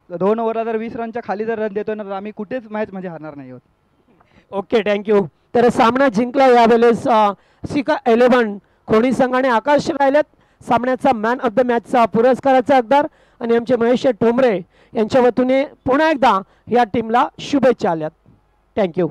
2 ओव्हरला जर 20 रनच्या खाली जर रन देतो ना तर आम्ही कुठेच मॅच म्हणजे हारणार नाही आहोत. Okay, thank you. तर सामना जिंकला यावेळेस सिका 11 खोणी संघाने. आकाश राहिलेत सामन्याचा मॅन ऑफ द मॅचचा पुरस्काराचा हकदार आणि आमचे महेश ठोंबरे यांच्या वतीने पुन्हा एकदा या टीमला शुभेच्छा आल्यात. Thank you.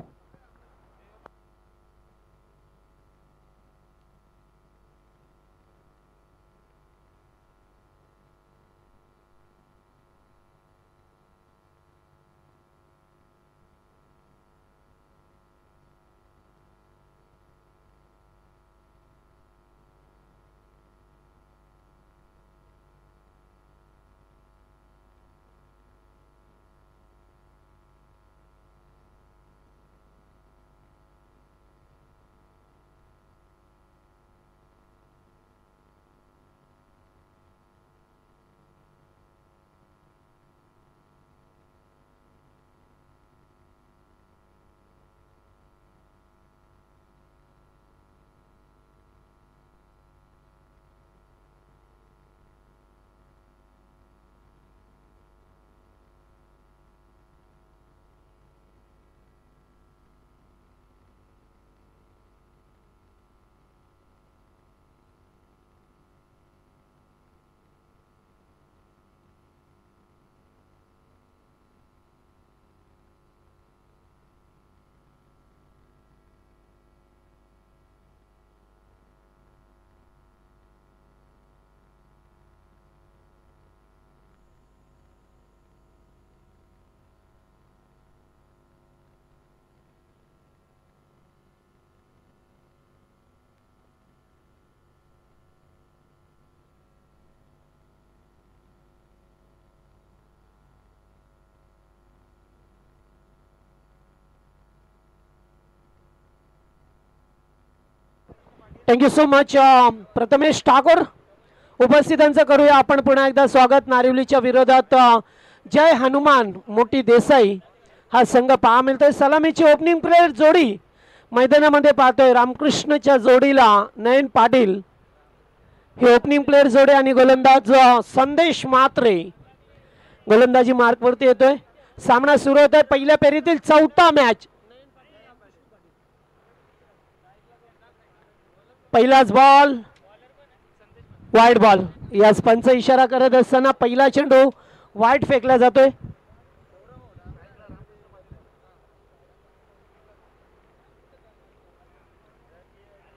Thank you so much. Prathamesh Thakur उपस्थितांचं करूया आपण पुन्हा एकदा स्वागत. नारिवलीच्या विरोधात जय हनुमान मोठी देसाई हा संघ पहा मिळतोय. सलामीची ओपनिंग प्लेयर जोडी मैदानामध्ये पाहतोय. रामकृष्णच्या जोडीला नयन पाटील हे ओपनिंग प्लेयर जोडे आणि गोलंदाज संदेश म्हात्रे गोलंदाजी मार्कवरती येतोय. सामना सुरू होतोय. पहिल्या फेरीतील चौथा मॅच. पहिलाच बॉल वाईड बॉल. यास पंच इशारा करत असताना पहिला चेंडू वाईड फेकला जातोय.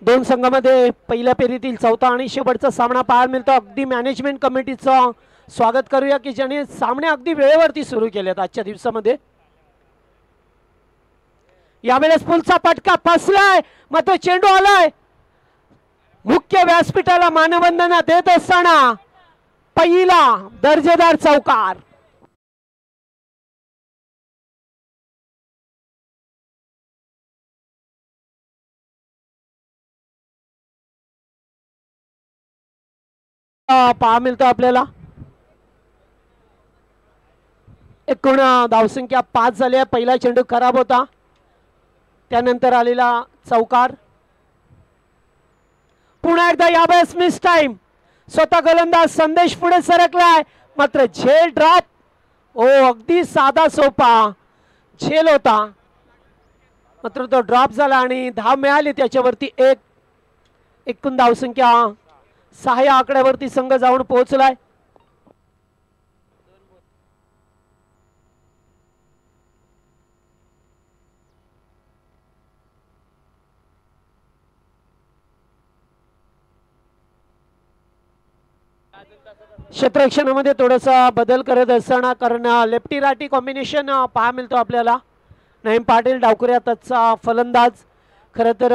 दोन संघामध्ये पहिल्या फेरीतील चौथा आणि शेवटचा सामना पाहायला मिळतो. अगदी मॅनेजमेंट कमिटीचं स्वागत करूया की ज्याने सामने अगदी वेळेवरती सुरू केलेत आजच्या दिवसामध्ये. यावेळेस पुलचा पटका फसलाय मात्र चेंडू आलाय. मुख्य व्यासपीठाला मानवंदना देत असताना पहिला दर्जेदार चौकार. पहा मिळतो आपल्याला. एकूण धावसंख्या 5 झाली. पहिला चेंडू खराब होता त्यानंतर आलेला चौकार. पुन्हा एकदा यावेळेस मिस टाइम. स्वतः गोलंदाज संदेश पुढे सरकलाय मात्र झेल ड्रॉप. ओ अगदी साधा सोपा झेल होता मात्र तो ड्रॉप झाला आणि धाव मिळाली त्याच्यावरती एक. एकूण धावसंख्या 6 या आकड्यावरती संघ जाऊन पोहोचलाय. क्षेत्ररक्षणामध्ये थोडासा बदल करत असताना कारण लेफ्टी रायटी कॉम्बिनेशन पहा मिळतो आपल्याला. नयन पाटील डावखुऱ्या त्याचा फलंदाज. खरं तर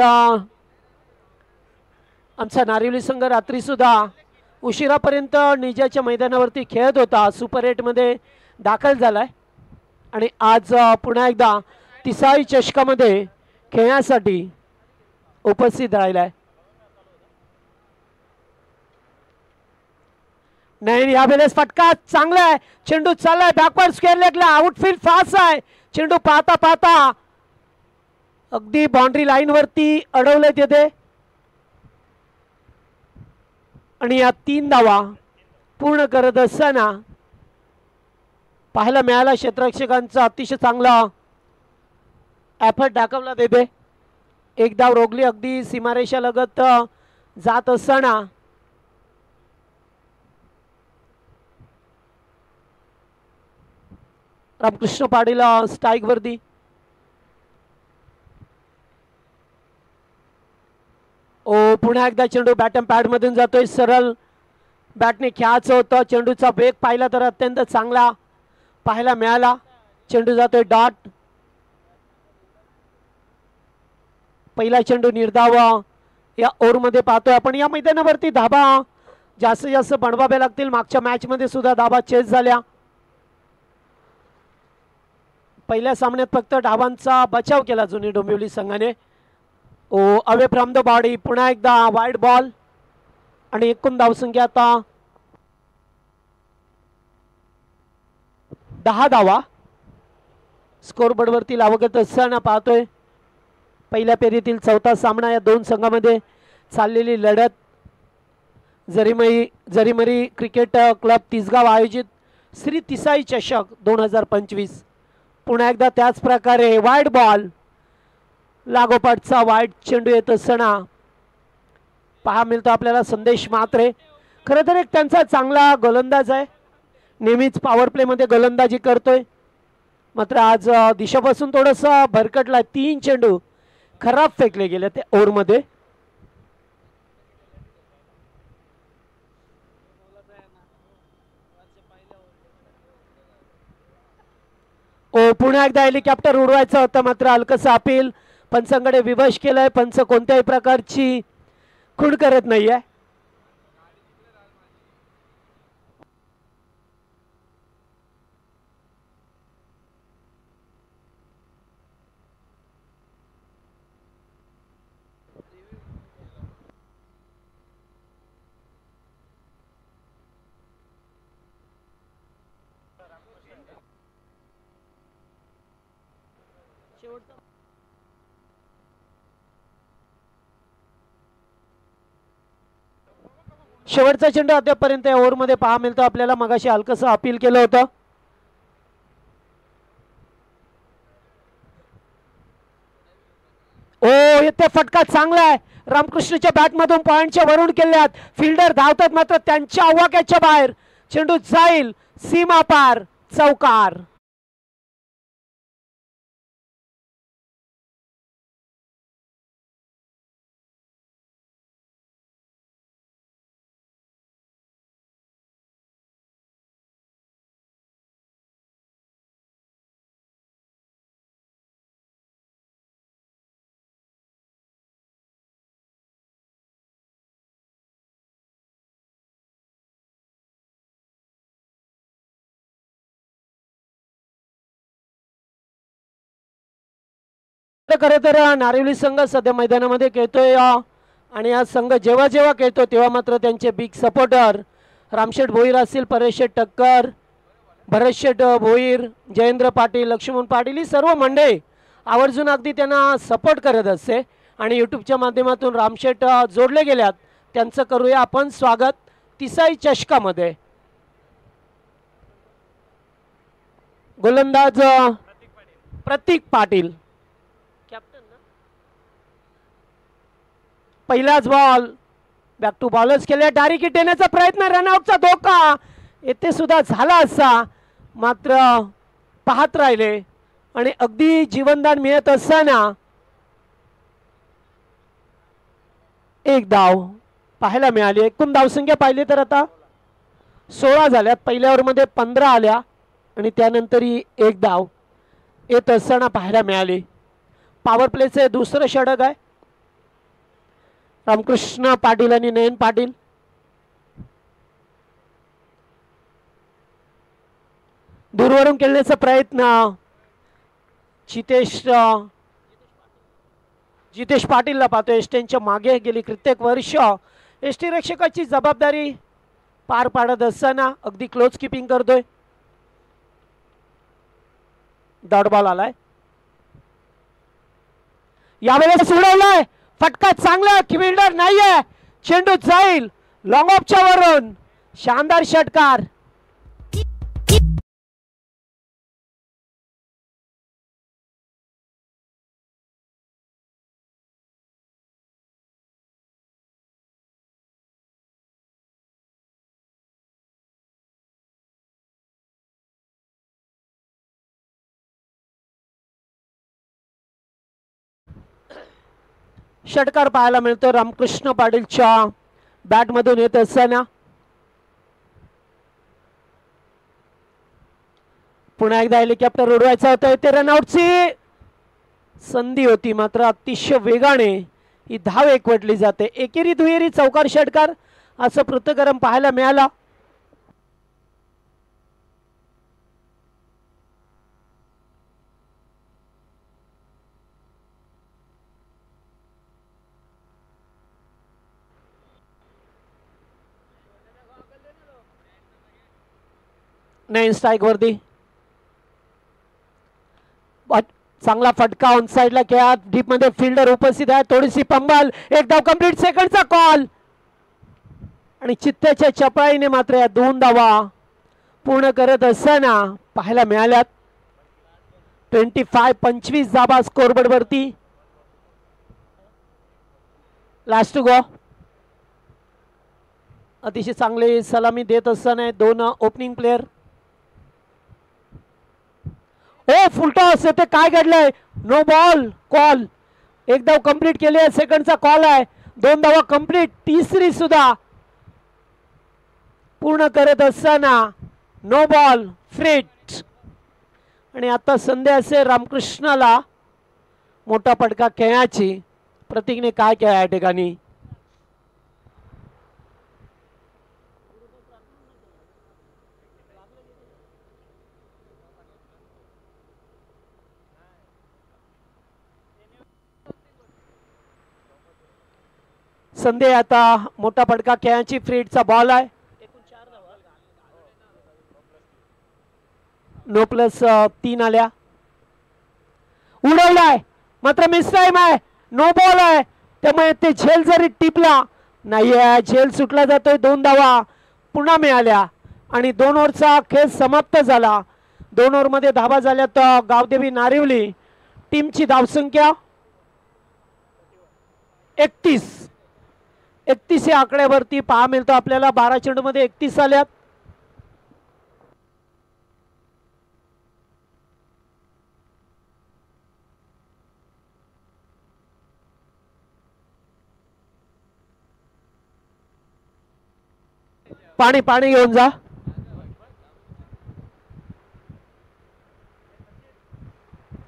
आमचा नारिवली संघ रात्री सुद्धा उशिरापर्यंत निजाच्या मैदानावरती खेळत होता. सुपर 8 मध्ये दाखल झालाय आणि आज पुन्हा एकदा तिसाई चषकामध्ये खेळण्यासाठी उपस्थित राहिलाय. नाही यावेळेस फटका चांगला आहे. चेंडू चाललाय बॅकवर्ड स्क्वेअर लेगला. आउटफील्ड फास्ट आहे. चेंडू पाहता पाहता अगदी बाउंड्री लाईन वरती अडवले तिथे आणि या 3 धावा पूर्ण करत असताना पाहायला मिळाला. क्षेत्ररक्षकांचा अतिशय चांगला एफर्ट दाखवला तेथे. एक धाव रोखली अगदी सीमारेषा लगत जात असताना. रामकृष्ण पाटील स्ट्राईक वरती. पुन्हा एकदा चेंडू बॅट अँड पॅड मधून जातोय. सरळ बॅटने खेळायचं होतं. चेंडूचा वेग पाहिला तर अत्यंत चांगला पाहायला मिळाला. चेंडू जातोय डॉट. पहिला चेंडू निर्धाव या ओव्हरमध्ये पाहतोय आपण. या मैदानावरती धाबा जास्तीत जास्त बनवावे लागतील. मागच्या मॅच मध्ये सुद्धा धाबा चेस झाल्या. पहिल्या सामन्यात फक्त धावांचा बचाव केला जुनी डोंबिवली संघाने. Away from the body. पुन्हा एकदा वाईड बॉल आणि एकूण धावसंख्या आता 10 धावा स्कोरबोर्ड वरती लावत असताना पाहतोय. पहिल्या फेरीतील चौथा सामना या दोन संघांमध्ये चाललेली लढत. जरीमरी क्रिकेट क्लब तिसगाव आयोजित श्री तिसाई चषक 2025. पुन्हा एकदा त्याच प्रकारे वाईड बॉल. लागोपाठचा वाईड चेंडू येत असताना पहा मिळतो आपल्याला संदेश म्हात्रे. खरं तर एक त्यांचा चांगला गोलंदाज आहे. नेहमीच पॉवर प्ले मध्ये गोलंदाजी करतोय. मात्र आज दिशापासून थोडंसं भरकटला. 3 चेंडू खराब फेकले गेले ते ओव्हरमध्ये. पुन्हा एकदा हेलिकॉप्टर उडवायचं होतं मात्र हलकसं अपील पंचांकडे विवश केलंय. पंच कोणत्याही प्रकारची खूण करत नाहीये. शेवटचा चेंडू अद्यापर्यंत या ओव्हरमध्ये पहा मिळतो आपल्याला. मगाशी हलकसं अपील केलं होतं. येथे फटका चांगला आहे. रामकृष्णच्या बॅटमधून पॉइंटच्या वरून केल्यात. फिल्डर धावतात मात्र त्यांच्या आवाक्याच्या बाहेर. चेंडू जाईल सीमा पार. चौकार. खरं तर नारिवली संघ सध्या मैदानामध्ये खेळतोय आणि हा संघ जेव्हा जेव्हा खेळतो तेव्हा मात्र त्यांचे बिग सपोर्टर रामशेठ भोईर असतील, परेशेठ टक्कर, भरतशेठ भोईर, जयेंद्र पाटील, लक्ष्मण पाटील ही सर्व मंडळी आवर्जून अगदी त्यांना सपोर्ट करत असते. आणि यूट्यूबच्या माध्यमातून रामशेठ जोडले गेल्यात. त्यांचं करूया आपण स्वागत तिसाई चषकामध्ये. गोलंदाज प्रतीक पाटील. पहिलाच बॉल बॅक टू बॉलर्स केले. डायरेक्ट हिट येण्याचा प्रयत्न. रनआउटचा धोका येथे सुद्धा झाला असा मात्र पाहत राहिले आणि अगदी जीवनदान मिळत असताना एक धाव पाहायला मिळाली. एकूण धावसंख्या पाहिली तर आता 16 झाल्यात. पहिल्या ओव्हरमध्ये 15 आल्या आणि त्यानंतर एक धाव येत असताना पाहायला मिळाली. पॉवर प्लेचे दुसरं षटक आहे. रामकृष्ण पाटील आणि नयन पाटील. दूरवरून खेळण्याचा प्रयत्न. जितेश पाटीलला पाहतोय. एसटीच्या मागे गेली कित्येक वर्ष एसटी रक्षकाची जबाबदारी पार पाडत असताना अगदी क्लोज किपिंग करतोय. डॉट बॉल आलाय. यावेळेस सोडवलाय. फटका चांगला. फिल्डर नाहीये. चेंडू जाईल लॉंग ऑफच्या वरून. शानदार षटकार. षटकार पाहायला मिळतो रामकृष्ण पाटीलच्या बॅटमधून येत असताना. पुन्हा एकदा हेलिकॉप्टर उडवायचा होता. ते रनआउटची संधी होती मात्र अतिशय वेगाने ही धाव एकवटली जाते. एकेरी दुहेरी चौकार षटकार असं पृथ्वीकरण पाहायला मिळाला. नाही स्ट्राइक वरती चांगला फटका ऑन साइडला खेळा. डीप मध्ये फिल्डर उपस्थित आहे. थोडीशी पंबल. एक धाव कंप्लीट. सेकंडचा कॉल आणि चित्त्याच्या चपळाईने मात्र या 2 धावा पूर्ण करत असताना पाहायला मिळाल्यात. 25 धावा स्कोरबोर्ड वरती. Last to go. अतिशय चांगली सलामी देत असताना 2 ओपनिंग प्लेयर. फुल टॉस येते. काय घडलंय? No ball call. एक धाव कंप्लीट केली आहे. सेकंडचा कॉल आहे. 2 धावा कंप्लीट. तिसरी सुद्धा पूर्ण करत असताना नो बॉल फ्रीट. आणि आता संधी असे रामकृष्णाला मोठा फटका खेळण्याची. प्रतीकने काय केलं या ठिकाणी? संधी आता मोठा फटका खेळण्याची. फ्रीटचा बॉल आहे. नो प्लस 3 आल्या. उडवलाय मात्र मिस टाइम आहे. नो बॉल आहे त्यामुळे ते झेल जरी टिपला नाहीये. झेल सुटला जातोय. 2 धावा पुन्हा मिळाल्या आणि 2 ओव्हरचा खेळ समाप्त झाला. 2 ओव्हरमध्ये धावा झाल्या तर गावदेवी नारिवली टीमची धावसंख्या 31 या आकड्यावरती पहा मिळतो आपल्याला. 12 चेंडूमध्ये 31 आल्यात. पाणी घेऊन जा.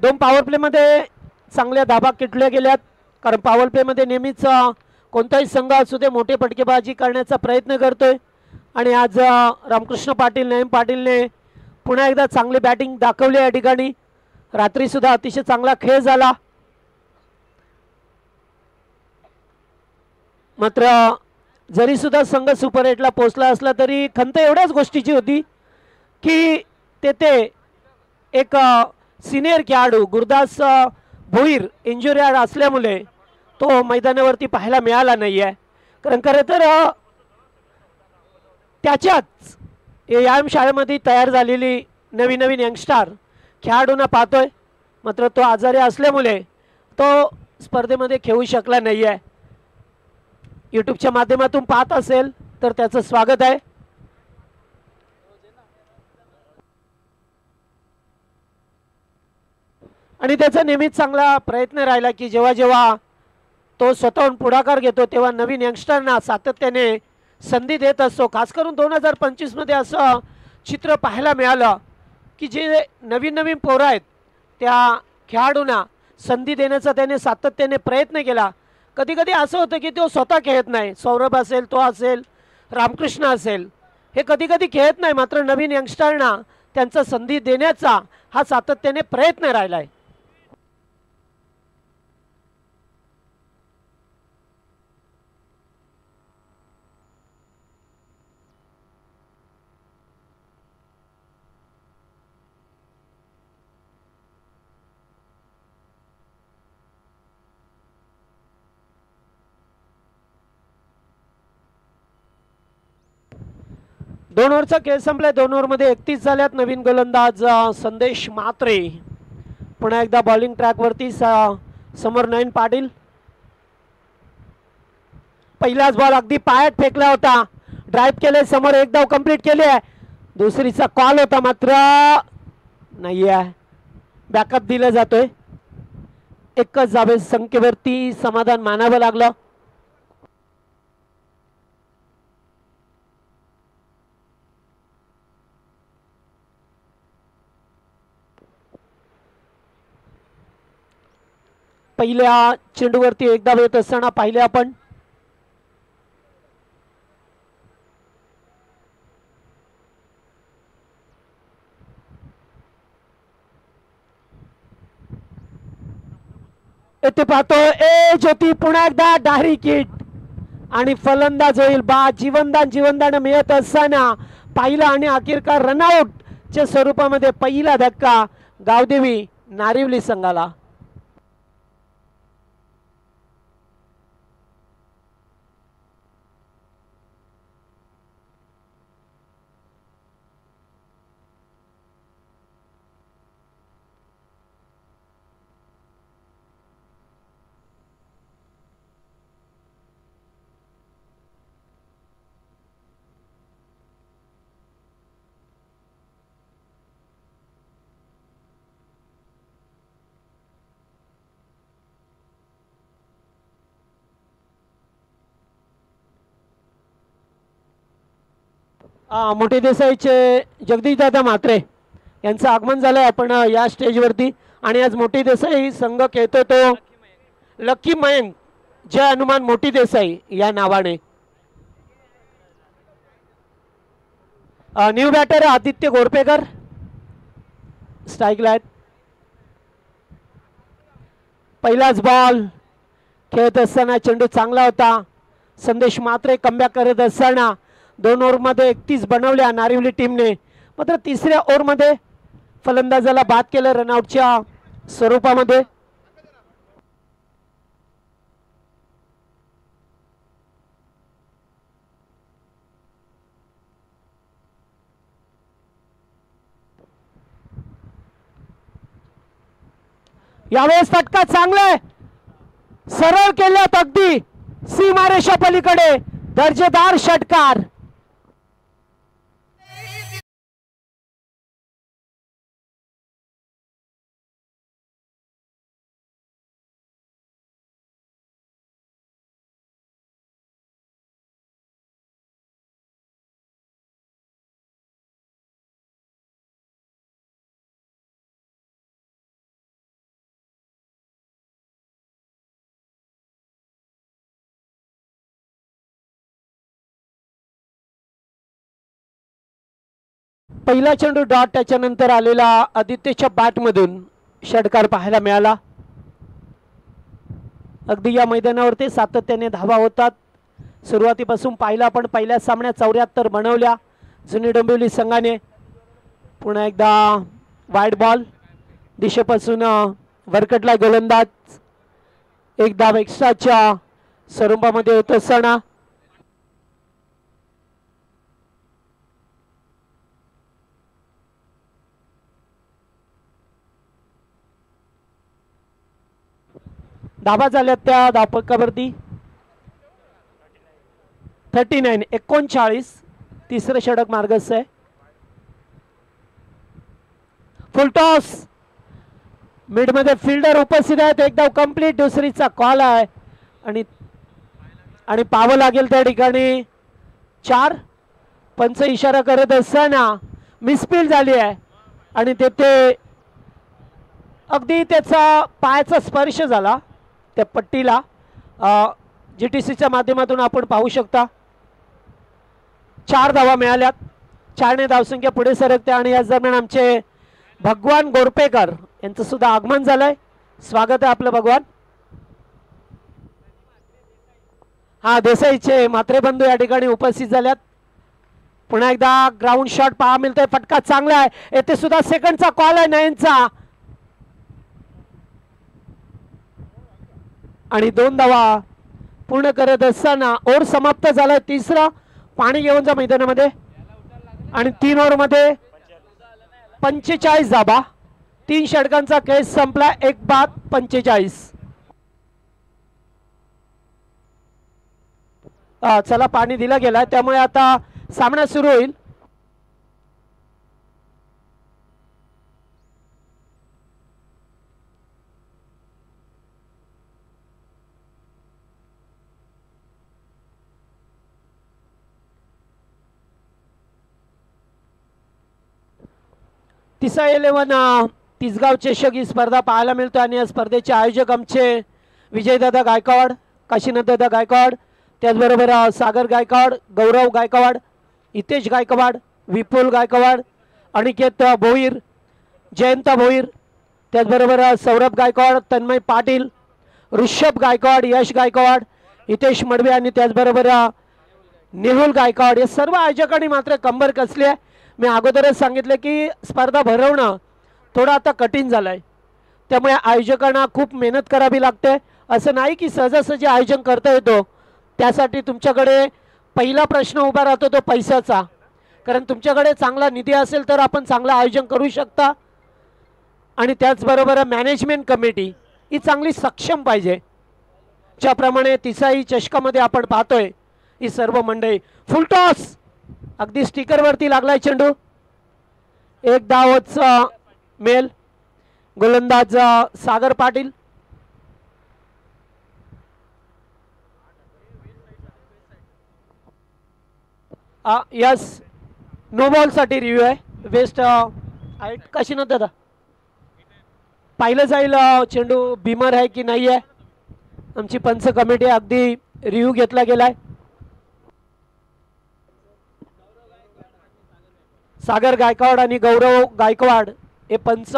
दोन पॉवर प्ले मध्ये चांगल्या धाबा किटल्या गेल्यात. कारण पॉवर प्ले मध्ये नेहमीच कोणताही संघ असू दे मोठे फटकेबाजी करण्याचा प्रयत्न करतोय. आणि आज रामकृष्ण पाटील नयन पाटीलने पुन्हा एकदा चांगली बॅटिंग दाखवली या ठिकाणी. रात्री सुद्धा अतिशय चांगला खेळ झाला. मात्र जरी सुद्धा संघ सुपर 8ला पोहोचला असला तरी खंत एवढ्याच गोष्टीची होती की तेथे एक सिनियर खेळाडू गुरदास भोईर इंजुरी असल्यामुळे तो मैदानावरती पाहायला मिळाला नाही आहे. कारण खरं तर त्याच्याच व्यायाम शाळेमध्ये तयार झालेली नवीन यंगस्टार खेळाडूंना पाहतोय. मात्र तो आजारी असल्यामुळे तो स्पर्धेमध्ये खेळू शकला नाही आहे. यूट्यूबच्या माध्यमातून पाहत असेल तर त्याचं स्वागत आहे. आणि त्याचा नेहमीच चांगला प्रयत्न राहिला की जेव्हा जेव्हा तो स्वतःहून पुढाकार घेतो तेव्हा नवीन यंगस्टरना सातत्याने संधी देत असतो. खास करून 2025 मध्ये असं चित्र पाहायला मिळालं की जे नवीन पोरं आहेत त्या खेळाडूंना संधी देण्याचा त्याने सातत्याने प्रयत्न केला. कधी कधी असं होतं की तो स्वतः खेळत नाही. सौरभ असेल, तो असेल, रामकृष्ण असेल, हे कधी कधी खेळत नाही. मात्र नवीन यंगस्टरना त्यांचा संधी देण्याचा हा सातत्याने प्रयत्न राहिला आहे. दोन ओव्हरचा खेळ संपलाय. 2 ओव्हरमध्ये 31 झाल्यात. नवीन गोलंदाज संदेश म्हात्रे पुन्हा एकदा बॉलिंग ट्रॅकवरती. समोर नयन पाटील. पहिलाच बॉल अगदी पायात फेकला होता. ड्राईव्ह केले. समोर एक धाव कंप्लीट केली आहे. दुसरीचा कॉल होता मात्र नाही आहे. बॅकअप दिला जातोय. एकच धावे संख्येवरती समाधान मानावं लागलं. पहिल्या चेंडूवरती एक धाव येत असताना पाहिले आपण. येथे पाहतो ए ज्योती पुन्हा एकदा डायरेक्ट हिट आणि फलंदाज होईल बा. जीवनदान मिळत असताना पाहिलं आणि अखेरकार रनआउट च्या स्वरूपामध्ये पहिला धक्का गावदेवी नारिवली संघाला. मोठे देसाईचे जगदीशदादा म्हात्रे यांचं आगमन झालंय आपण या स्टेजवरती. आणि आज मोठी देसाई संघ खेळतो तो लकी मयंक जय हनुमान मोठी देसाई या नावाने. न्यू बॅटर आदित्य गोरपेकर स्ट्राईकला आहेत. पहिलाच बॉल खेळत असताना चेंडू चांगला होता. संदेश म्हात्रे कमबॅक करत असताना 2 ओव्हरमध्ये 31 बनवल्या नारिवली टीमने. मात्र तिसऱ्या ओव्हरमध्ये फलंदाजाला बाद केलं रनआउटच्या स्वरूपामध्ये. यावेळेस फटका चांगला आहे. सरळ केल्यात अगदी सीमारेषा पलीकडे दर्जेदार षटकार. पहिला चेंडू डॉट त्याच्यानंतर आलेला आदित्यच्या बॅटमधून षटकार पाहायला मिळाला. अगदी या मैदानावरती सातत्याने धावा होतात. सुरुवातीपासून पाहिला आपण पहिल्या सामन्यात 74 बनवल्या जुनी डोंबिवली संघाने. पुन्हा एकदा वाईड बॉल दिशेपासून वरकटला गोलंदाज. एक धाव एक्स्ट्राच्या स्वरूपामध्ये होत असताना धाबा झाल्या त्या धावपकावरती 39 तिसरं षटक मार्गस्थ आहे. फुलटॉस मिडमध्ये फिल्डर उपस्थित आहेत. एक धाव कंप्लीट दुसरीचा कॉल आहे आणि पाहावं लागेल त्या ठिकाणी 4. पंच इशारा करत असताना मिसफील्ड झाली आहे आणि तेथे अगदी त्याचा पायाचा स्पर्श झाला त्या पट्टीला. GTCच्या माध्यमातून आपण पाहू शकता 4 धावा मिळाल्यात. 4ने धावसंख्या पुढे सरकते आणि याच दरम्यान आमचे भगवान गोरपेकर यांचं सुद्धा आगमन झालंय. स्वागत आहे आपलं भगवान. हा देसाईचे म्हात्रे बंधू या ठिकाणी उपस्थित झाल्यात. पुन्हा एकदा ग्राउंड शॉट पहा मिळतोय. फटका चांगला आहे. येथे सुद्धा सेकंडचा कॉल आहे नयनचा आणि 2 धावा पूर्ण करत असताना ओव्हर समाप्त झालाय. तिसरा पाणी घेऊन जा मैदानामध्ये आणि 3 ओव्हरमध्ये 45 धाबा. 3 षटकांचा खेळ संपला. 1 बाद 45. चला पाणी दिला गेला त्यामुळे आता सामना सुरू होईल. तिसा 11 तिसगाव चषक ही स्पर्धा पाहायला मिळतो आणि या स्पर्धेचे आयोजक आमचे विजयदादा गायकवाड, काशीनाथदादा गायकवाड, त्याचबरोबर सागर गायकवाड, गौरव गायकवाड, हितेश गायकवाड, विपुल गायकवाड, अनिकेत भोईर, जयंत भोईर, त्याचबरोबर सौरभ गायकवाड, तन्मय पाटील, ऋषभ गायकवाड, यश गायकवाड, हितेश मडवे आणि त्याचबरोबर नेहुल गायकवाड. या सर्व आयोजकांनी मात्र कंबर कसली आहे. मी अगोदरच सांगितलं की स्पर्धा भरवणं थोडं आता कठीण झालं आहे, त्यामुळे आयोजकांना खूप मेहनत करावी लागते. असं नाही की सहजासहजी आयोजन करता येतो. त्यासाठी तुमच्याकडे पहिला प्रश्न उभा राहतो तो पैशाचा, कारण तुमच्याकडे चांगला निधी असेल तर आपण चांगलं आयोजन करू शकता. आणि त्याचबरोबर मॅनेजमेंट कमिटी ही चांगली सक्षम पाहिजे. ज्याप्रमाणे तिसाई चषकामध्ये आपण पाहतोय ही सर्व मंडळी. फुलटॉस अगदी स्टिकरवरती लागलाय चेंडू. एक धावच मेल. गोलंदाज Sagar Patil. Yes, no ball साठी रिव्ह्यू आहे. वेस्ट कशी न दादा पाहिलं जाईल चेंडू बिमर आहे की नाही आहे. आमची पंच कमिटी अगदी रिव्ह्यू घेतला गेलाय. सागर गायकवाड आणि गौरव गायकवाड हे पंच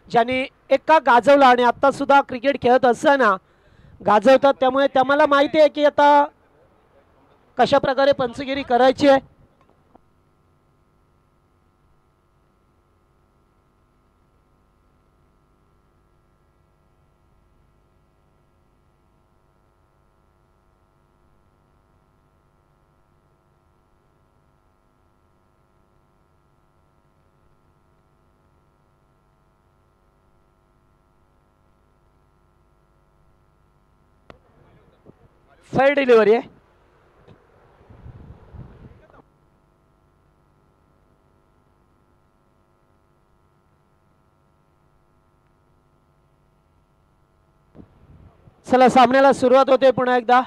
ज्यांनी एका गाजवला आणि आता सुद्धा क्रिकेट खेळत असताना गाजवतात, त्यामुळे त्याला माहिती आहे की आता कशा प्रकारे पंचगिरी करायची आहे. फेअर डिलिव्हरी आहे. चला सामन्याला सुरुवात होते पुन्हा एकदा.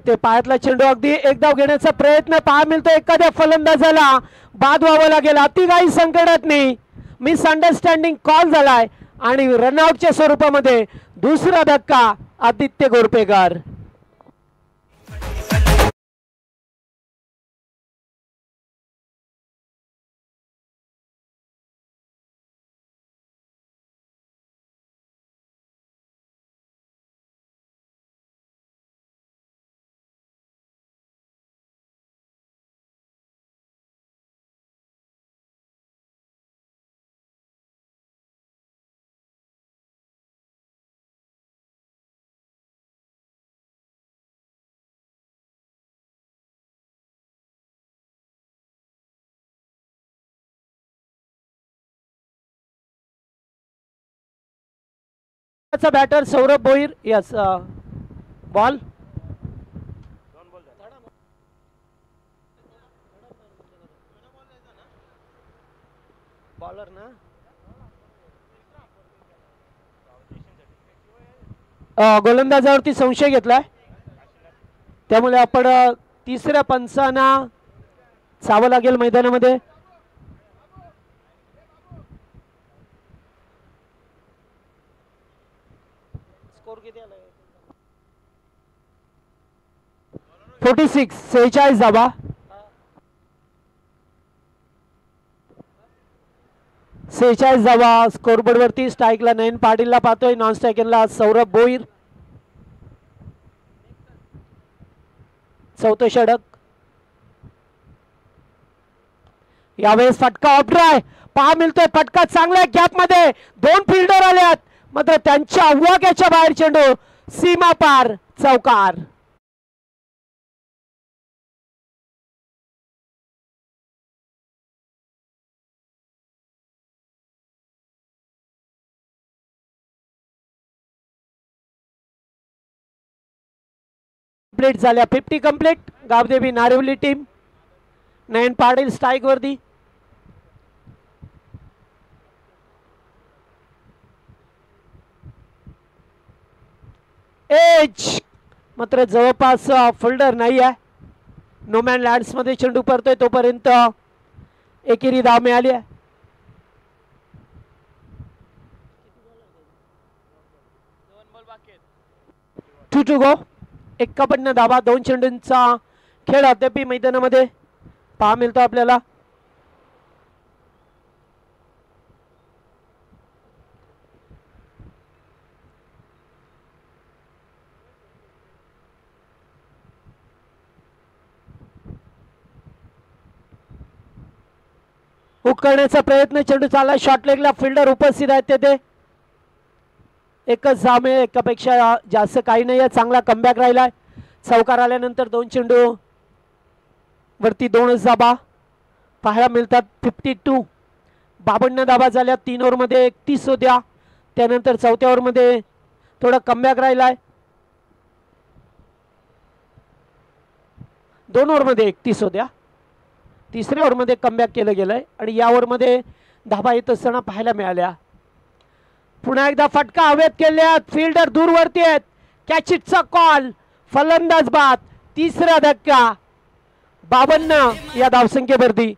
ते पायातला चेंडू अगदी एक धाव घेण्याचा प्रयत्न पाहा मिळतो. एखाद्या फलंदाजाला बाद व्हावं लागेल. अतिघाई संकटात नाही, मिसअंडरस्टँडिंग कॉल झालाय आणि रनआउटच्या स्वरूपामध्ये दुसरा धक्का Aditya Gorpekar. Batter Saurabh Bhoir. Yes, ball bowler ना. गोलंदाजावरती संशय घेतलाय, त्यामुळे आपण तिसऱ्या पंचांना जावं लागेल मैदानामध्ये. स्कोर किती आलाय? 46, 46 धावा. 46 धावा स्कोरबोर्ड वरती. स्ट्राईकला नयन पाटीलला पाहतोय, नॉन स्ट्राईकला सौरभ भोईर. चौथं षटक. यावेळेस फटका ऑफ ड्राय पहा मिळतोय. फटका चांगल्या गॅप मध्ये दोन फिल्डर आल्यात, मात्र त्यांच्या आवाक्याच्या बाहेर चेंडू सीमा पार चौकार. कंप्लीट झाल्या. 50 कंप्लीट. गावदेवी नारिवली टीम. नयन पाटील स्ट्राईक वरती. एज मात्र जवळपास फिल्डर नाही आहे. नोमॅन लँड्स मध्ये चेंडू पडतोय तोपर्यंत एकेरी धाव मिळाली आहे. 2 गो. एक्कापन्न धावा, 2 चेंडूंचा खेळ अद्याप मैदानामध्ये पहा मिळतो आपल्याला. हुक करण्याचा प्रयत्न, चेंडू चालला शॉर्ट लेगला, फिल्डर उपस्थित आहेत तेथे. एकच धाव मिळेल, एकापेक्षा जास्त काही नाही आहे. चांगला कमबॅक राहिलाय. चौकार आल्यानंतर 2 चेंडू वरती 2च धाबा पाहायला मिळतात. 52. 52 धाबा झाल्या 3 ओव्हरमध्ये 31 होत्या. त्यानंतर चौथ्या ओव्हरमध्ये थोडा कमबॅक राहिलाय. 2 ओव्हरमध्ये 31 होत्या. तिसऱ्या ओव्हरमध्ये कमबॅक केलं गेलंय आणि या ओव्हरमध्ये धाबा येत असताना पाहायला मिळाल्या. पुन्हा एकदा फटका हवेत केल्यात, फिल्डर दूरवरती आहेत. कॅचिटचा कॉल, फलंदाज बाद. तिसरा धक्का 52 या धावसंख्येवरती.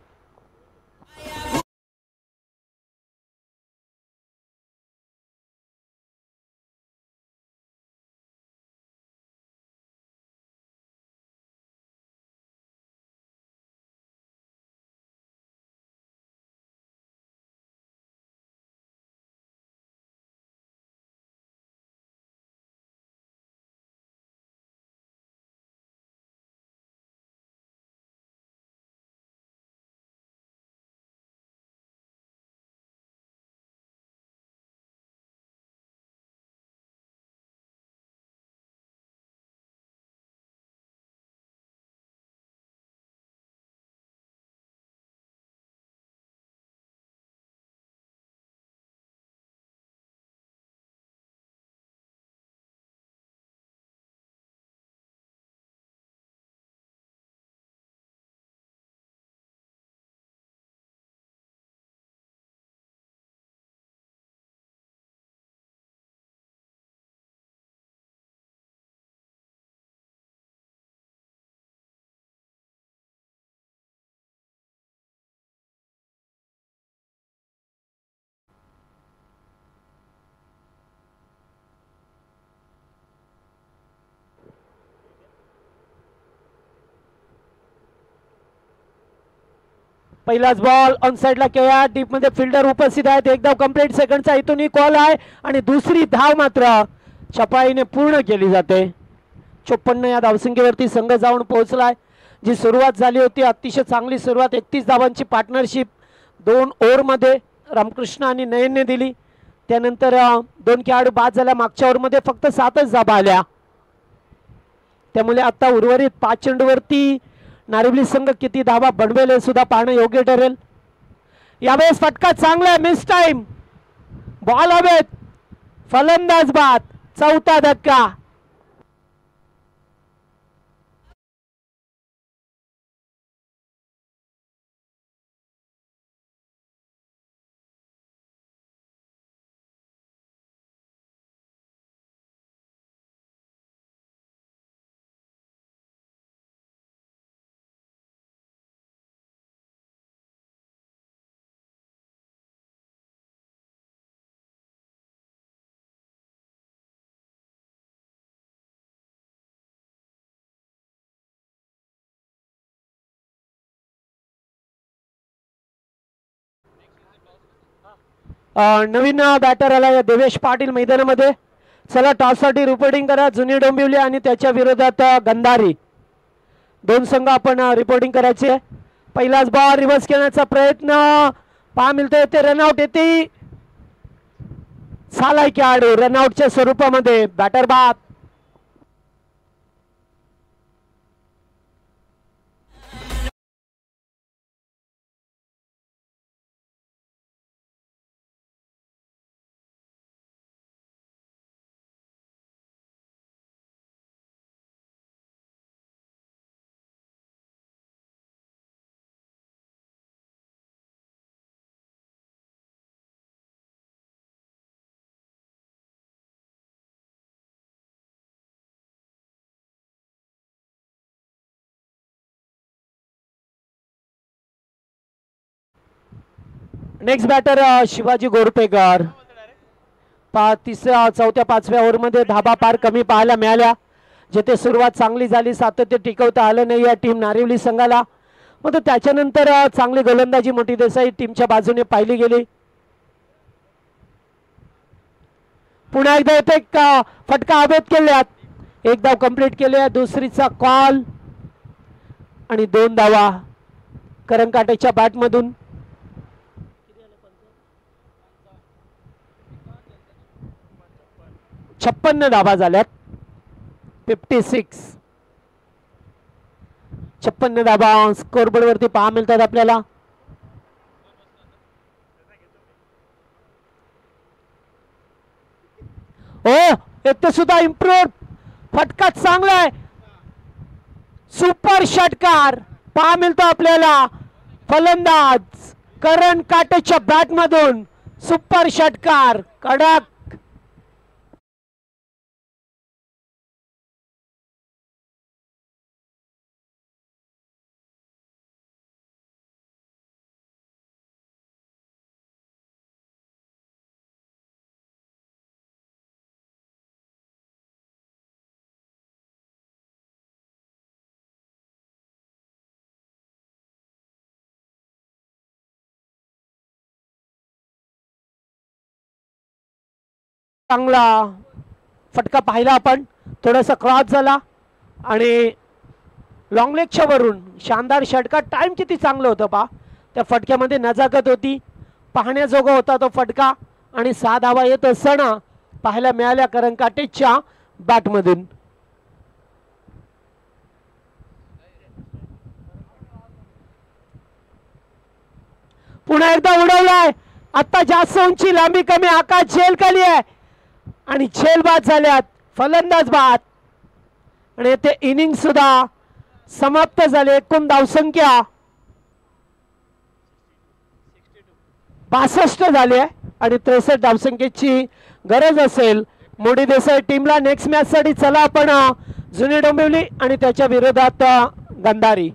पहिलाच बॉल ऑन साइडला केला, डीप मध्ये फिल्डर उपस्थित आहेत. एक धाव कंप्लीट, सेकंडचा इथूनही कॉल आहे आणि दुसरी धाव मात्र छपाईने पूर्ण केली जाते. 54 या धावसंख्येवरती संघ जाऊन पोहोचलाय. जी सुरुवात झाली होती अतिशय चांगली सुरुवात, 31 धावांची पार्टनरशिप 2 ओव्हरमध्ये रामकृष्ण आणि नयनने दिली. त्यानंतर 2 खेळाडू बाद झाल्या. मागच्या ओव्हरमध्ये फक्त 7च धाबा आल्या. त्यामुळे आता उर्वरित 5 चेंडूवरती नारिवली संघ किती धावा बनवेल हे सुद्धा पाहणं योग्य ठरेल. यावेळेस फटका चांगला, मिस टाइम, बॉल हवेत, फलंदाज बाद. चौथा धक्का. नवीन बॅटर आला देवेश पाटील मैदानामध्ये. चला टॉससाठी रिपोर्टिंग करा. जुनी डोंबिवली आणि त्याच्या विरोधात गंधारी, 2 संघ आपण रिपोर्टिंग करायचे. पहिलाच बॉल रिव्हर्स करण्याचा प्रयत्न पहा मिळतोय, ते रनआउट येते. झालाय खेळाडू रनआउटच्या स्वरूपामध्ये, बॅटर बाद. Next batter Shivaji Gorpekar. तिसऱ्या चौथ्या पाचव्या ओव्हरमध्ये धाबा पार कमी पाहायला मिळाल्या. जिथे सुरुवात चांगली झाली, सातत्य टिकवता आलं नाही या टीम नारिवली संघाला. मग त्याच्यानंतर चांगली गोलंदाजी मोठी देसाई टीमच्या बाजूने पाहिली गेली. पुन्हा एकदा येथे फटका हवेत केल्यात. एक धाव कंप्लीट केले, दुसरीचा कॉल आणि 2 धावा करंकाटेच्या बॅटमधून. 56 धावा झाल्यात. 56 56 धावा स्कोरबोर्ड वरती पहा मिळतात आपल्याला. ओ येथे सुद्धा इम्प्रूव्ह फटका चांगला आहे. सुपर षटकार पहा मिळतो आपल्याला. फलंदाज करण काटेच्या बॅट मधून सुपर षटकार कडक. चांगला फटका पाहिला आपण. थोडासा क्रॉस झाला आणि लॉंग लेगच्या वरून शानदार षटकार. टाइम किती चांगलं होतं पहा. त्या फटक्यामध्ये नजाकत होती. पाहण्याजोगा होता तो फटका आणि 6 धावा येत असताना पाहायला मिळाल्या करण काटेच्या बॅटमधून. पुन्हा एकदा उडवलाय. आता जास्त उंची, लांबी कमी, आकाश झेल खाली आहे आणि झेल बाद झाल्यात. फलंदाज बाद आणि येथे इनिंग सुद्धा समाप्त झाले. एकूण धावसंख्या 62 झाली आहे आणि 63 धावसंख्येची गरज असेल मोठी देसाई टीमला. नेक्स्ट मॅच साठी चला आपण जुनी डोंबिवली आणि त्याच्या विरोधात गंधारी.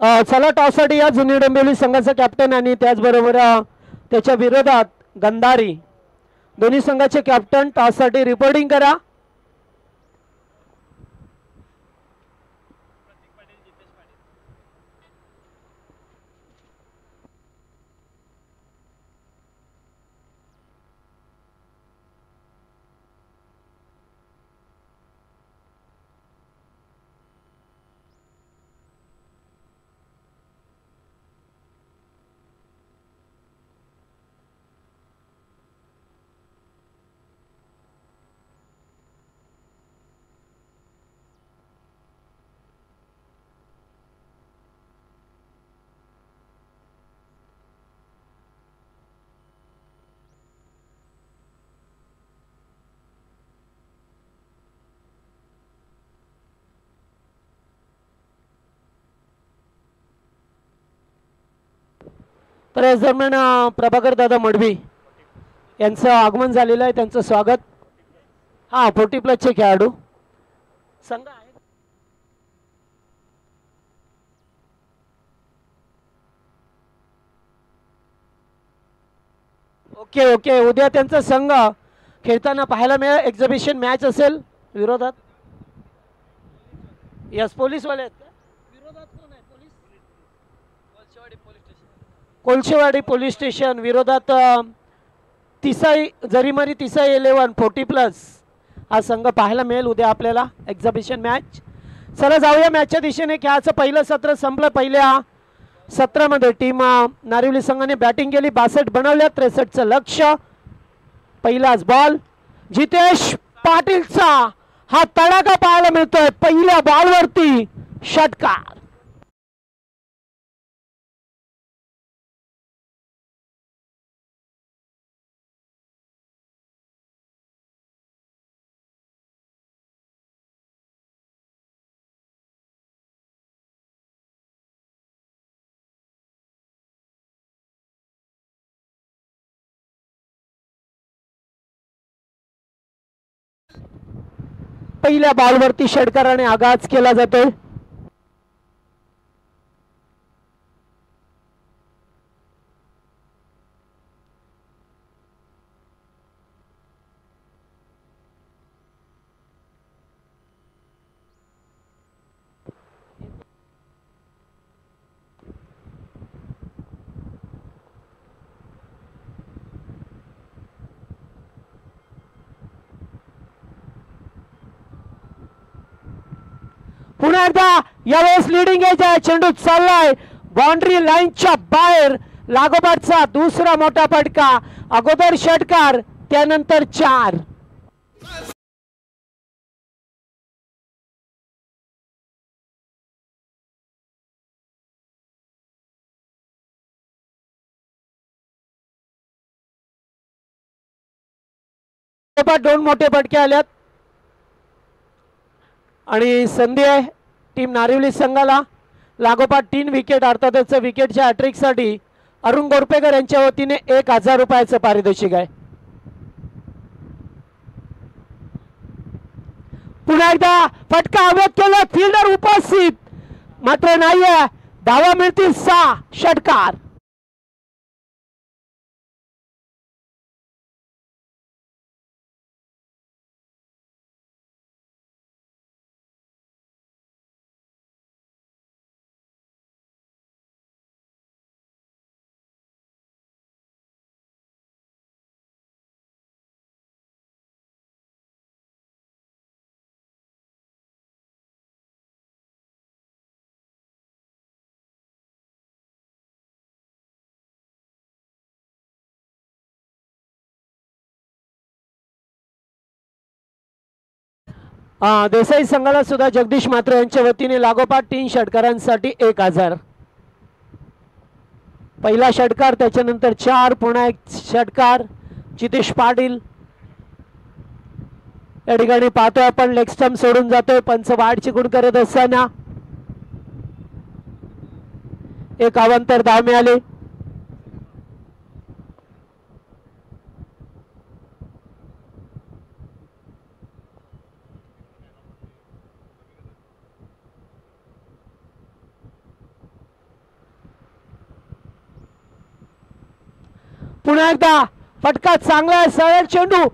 चला टॉससाठी या जुनी डोंबिवली संघाचा कॅप्टन आणि त्याचबरोबर त्याच्या विरोधात गंधारी दोन्ही संघाचे कॅप्टन टॉससाठी रिपोर्टिंग करा. तर याच दरम्यान प्रभाकर दादा मडवी यांचं आगमन झालेलं आहे. त्यांचं स्वागत. हा 40+ खेळाडू संघ आहे. ओके ओके उद्या त्यांचा संघ खेळताना पाहायला मिळेल. एक्झिबिशन मॅच असेल विरोधात. यस पोलीसवाले आहेत का विरोधात? कोण आहे पोलीस? कोलशेवाडी पोलीस स्टेशन विरोधात तिसाई जरीमारी तिसाई 11 40+ हा संघ पाहायला मिळेल उद्या आपल्याला एक्झिबिशन मॅच. चला जाऊया मॅचच्या दिशेने. खेळाचं पहिलं सत्र संपलं. पहिल्या सत्रामध्ये टीम नारिवली संघाने बॅटिंग केली. 62 बनवल्या. 63चं लक्ष्य. पहिलाच बॉल जितेश पाटीलचा हा तडाखा पाहायला मिळतोय. पहिल्या बॉलवरती षटकार. पहिल्या बॉलवरती षटकाराने आघात केला जातोय. पुन्हा एकदा यावेळेस लिडिंग एज आहे. चेंडू चाललाय बाउंड्री लाईनच्या बाहेर. लागोपाठचा दुसरा मोठा फटका. अगोदर षटकार त्यानंतर 4. दोन मोठे फटके आल्यात आणि संधी आहे टीम नारिवली संघाला. लागोपाठ 3 विकेट. अर्थातच विकेटच्या हॅट्रिकसाठी अरुण गोरपेकर यांच्या वतीने 1000 रुपयाचं पारितोषिक आहे. पुन्हा एकदा फटका अवैध केला. फिल्डर उपस्थित मात्र नाहीये. धावा मिळतील 6. षटकार. देसाई संघाला सुद्धा जगदीश मात्रे यांच्या वतीने लागोपाठ 3 षटकारांसाठी 1000. पहिला षटकार त्याच्यानंतर 4. पुन्हा एक षटकार. जितेश पाटील या ठिकाणी पाहतोय आपण लेग स्टंप सोडून जातोय. पंच वाढ चिकून करत असताना एक अवांतर धाव मिळाली. पुन्हा एकदा फटका चांगला आहे, सरळ चेंडू.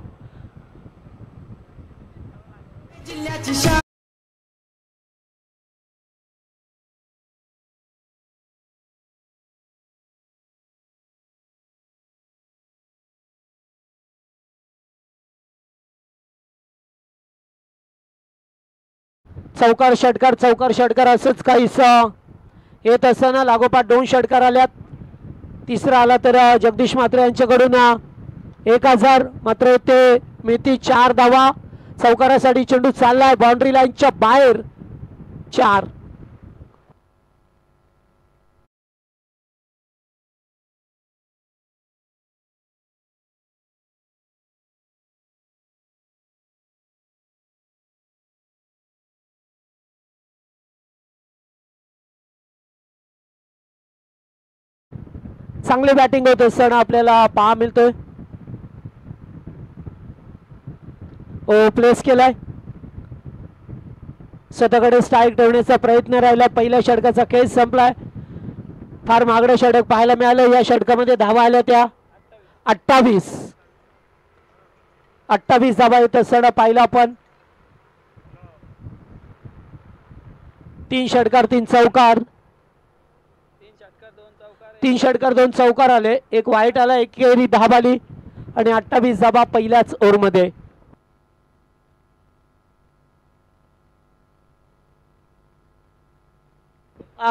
चौकार षटकार असंच काहीच येत असताना लागोपाठ 2 षटकार आल्यात. तिसरा आला तर जगदीश म्हात्रे यांच्याकडून 1000. मात्र ते मिळती 4 धावा. चौकारासाठी चेंडू चाललाय बाउंड्री लाईनच्या बाहेर. 4. चांगली बॅटिंग होत असताना आपल्याला पहा मिळतोय. प्लेस केलाय, स्वतःकडे स्ट्राईक ठेवण्याचा प्रयत्न राहिला. पहिल्या षटकाचा खेळ संपलाय. फार मागडं षटक पाहायला मिळालं. या षटकामध्ये धावा आल्या त्या 28. 28 धावा येत असताना पाहिला आपण. 3 षटकार 3 चौकार. 3 षटकार 2 चौकार आले. एक वाईट आला, एक केरी धाव आली आणि 28 धावा पहिल्याच ओव्हरमध्ये.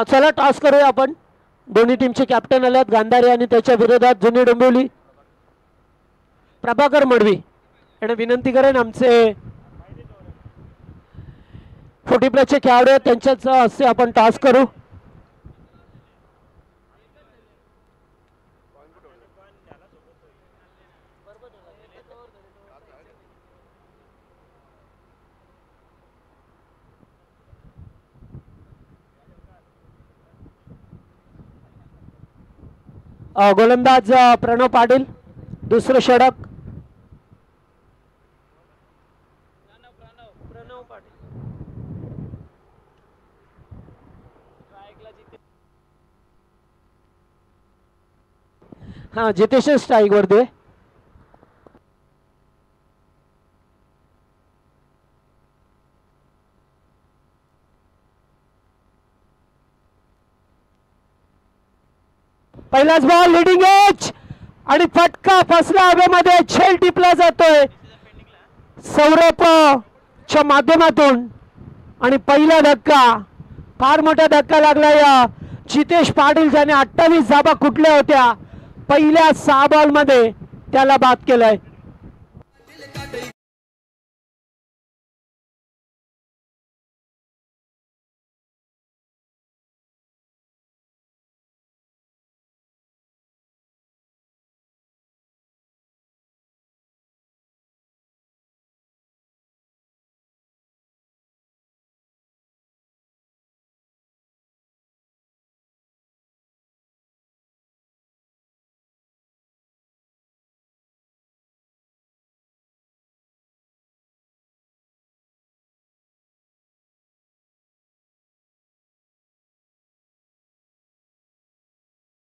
चला टॉस करूया आपण. दोन्ही टीमचे कॅप्टन आल्यात, गांधारी आणि त्याच्या विरोधात जुनी डोंबिवली. प्रभाकर मडवी यांना विनंती करेन, आमचे 40+ खेळाडू आहेत, त्यांच्याच हस्ते आपण टॉस करू. गोलंदाज प्रणव पाटील. दुसरं षटक. हा, जितेश स्ट्राईक वरती. पहिलाच बॉल लिडिंग एज आणि फटका फसला हवेमध्ये. झेल टिपला जातोय सौरभच्या माध्यमातून आणि पहिला धक्का, फार मोठा धक्का लागला या जितेश पाटील, ज्याने 28 धावा कुठल्या होत्या पहिल्या 6 बॉल मध्ये, त्याला बाद केलाय.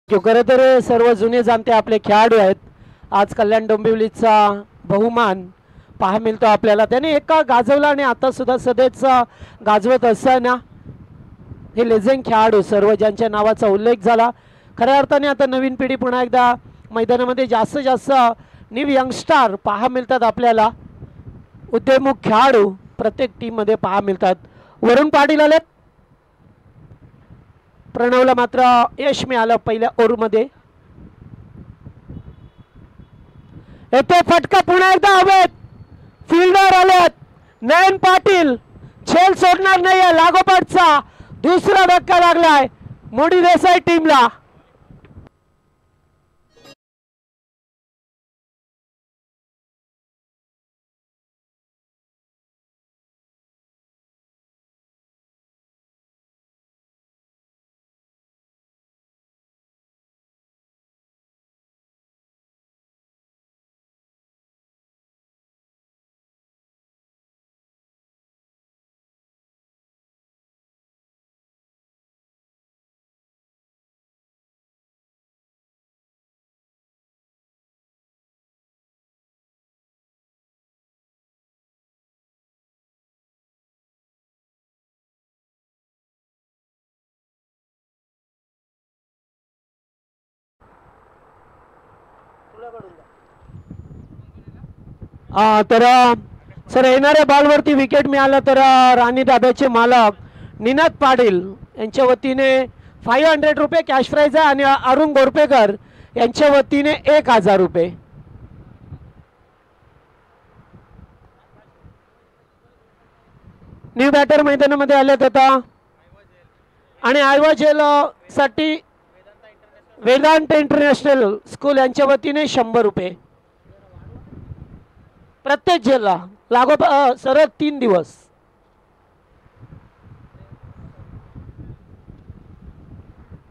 खरं तर सर्व जुने जाणते आपले खेळाडू आहेत. आज कल्याण डोंबिवलीचा बहुमान पहा मिळतो आपल्याला. त्याने एका गाजवला आणि आता सुद्धा सदैच गाजवत असताना हे लेजेंड खेळाडू सर्व ज्यांच्या नावाचा उल्लेख झाला. खऱ्या अर्थाने आता नवीन पिढी पुन्हा एकदा मैदानामध्ये जास्तीत जास्त न्यू यंगस्टार पहा मिळतात आपल्याला. उद्योन्मुख खेळाडू प्रत्येक टीम मध्ये पहा मिळतात. वरुण पाटील आलेत. प्रणवला मात्र यश मिळालं पहिल्या ओव्हरमध्ये. येतो फटका पुन्हा एकदा हवेत. फिल्डर आलेत नयन पाटील. झेल सोडणार नाहीये. लागोपाठचा दुसरा धक्का लागलाय मोडी देसाई टीमला. तर सर येणाऱ्या बॉलवरती विकेट मिळालं तर राणी दाब्याचे मालक निनाद पाटील यांच्या वतीने 500 रुपये कॅश प्राइज आहे आणि अरुण गोरपेकर यांच्या वतीने 1000 रुपये. न्यू बॅटर मैदानामध्ये आलेत आता आणि आयवाजेल साठी वेदांत इंटरनॅशनल स्कूल यांच्या वतीने 100 रुपये प्रत्येक जेलला लागो सरळ 3 दिवस.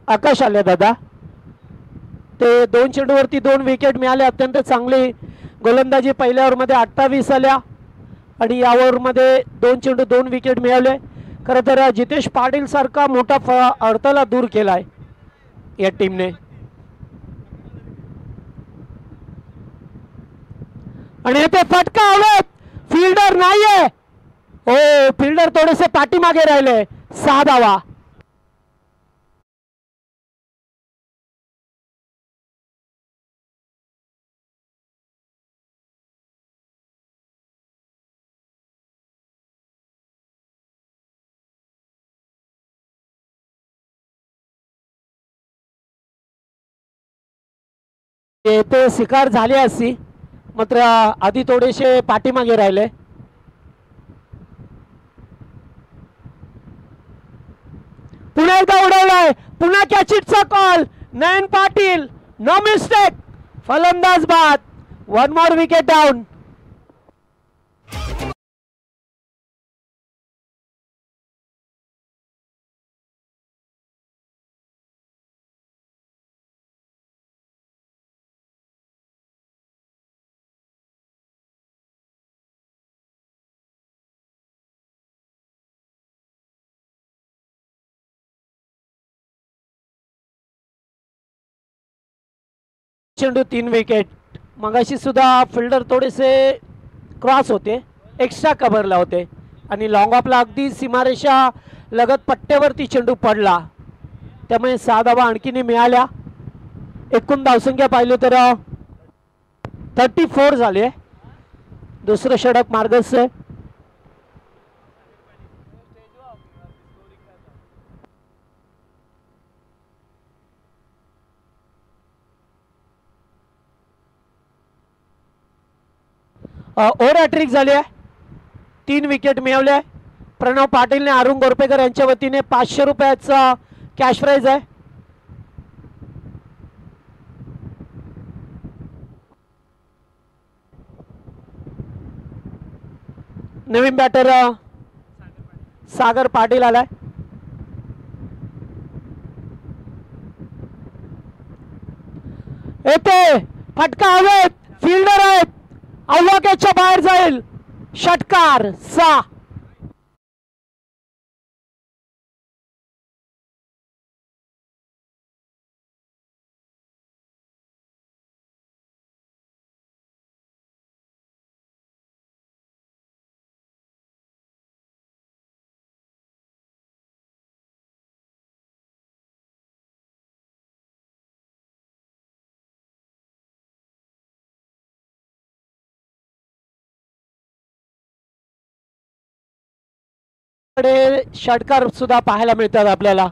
आकाश आले दादा ते 2 चेंडूवरती 2 विकेट मिळाले. अत्यंत चांगली गोलंदाजी पहिल्या ओव्हरमध्ये 28 आल्या आणि या ओव्हरमध्ये 2 चेंडू 2 विकेट मिळवले. खरं तर जितेश पाटील सारखा मोठा अडथळा दूर केलाय या टीमने. आणि इथे फटका हवेत फिल्डर नाहीये. हो फिल्डर थोडेसे पाठीमागे राहिले. 6 धावा. ते शिकार झाली असती मात्र आधी थोडेसे पाठीमागे राहिले. पुन्हा एकदा उडवलाय. पुन्हा कॅचिटचा कॉल. नयन पाटील नो मिस्टेक. फलंदाज बाद. 1 मोर विकेट डाऊन. चेंडू 3 विकेट. मगाशी सुद्धा फिल्डर थोडेसे क्रॉस होते एक्स्ट्रा कव्हरला होते आणि लॉंग ऑफला अगदी सीमारेषा लगत पट्ट्यावरती चेंडू पडला त्यामुळे 6 धावा आणखीन मिळाल्या. एकूण धावसंख्या पाहिली तर 34 झाले. दुसरं षटक मार्गस्थ आहे. ओव्हर हॅट्रिक झाली आहे. 3 विकेट मिळवले. प्रणव पाटीलने अरुण गोरपेकर यांच्या वतीने 500 रुपयाचा कॅश प्राइज आहे. नवीन बॅटर सागर पाटील आलाय. येते फटका हवेत. फिल्डर आहेत. अवलोक्याच्या बाहेर जाईल. षटकार 6. षटकार सुद्धा पाहायला मिळतात आपल्याला